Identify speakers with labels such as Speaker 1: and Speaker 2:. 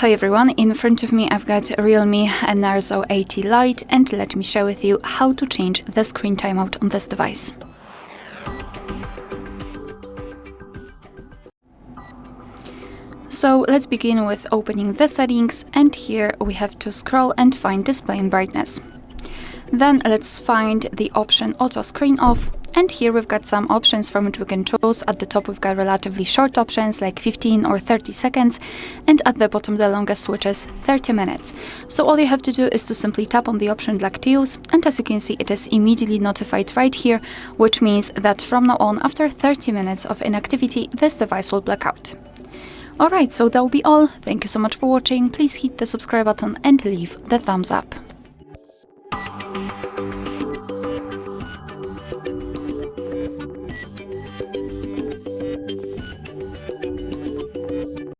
Speaker 1: Hi everyone, in front of me I've got REALME Narzo 80 Lite, and let me share with you how to change the screen timeout on this device. So let's begin with opening the settings, and here we have to scroll and find display and brightness. Then let's find the option auto screen off, and here we've got some options from which we can choose. At the top we've got relatively short options like 15 or 30 seconds, and at the bottom the longest, which is 30 minutes. So all you have to do is to simply tap on the option you'd like to use, and as you can see it is immediately notified right here, which means that from now on, after 30 minutes of inactivity, this device will black out. Alright, so that will be all. Thank you so much for watching. Please hit the subscribe button and leave the thumbs up.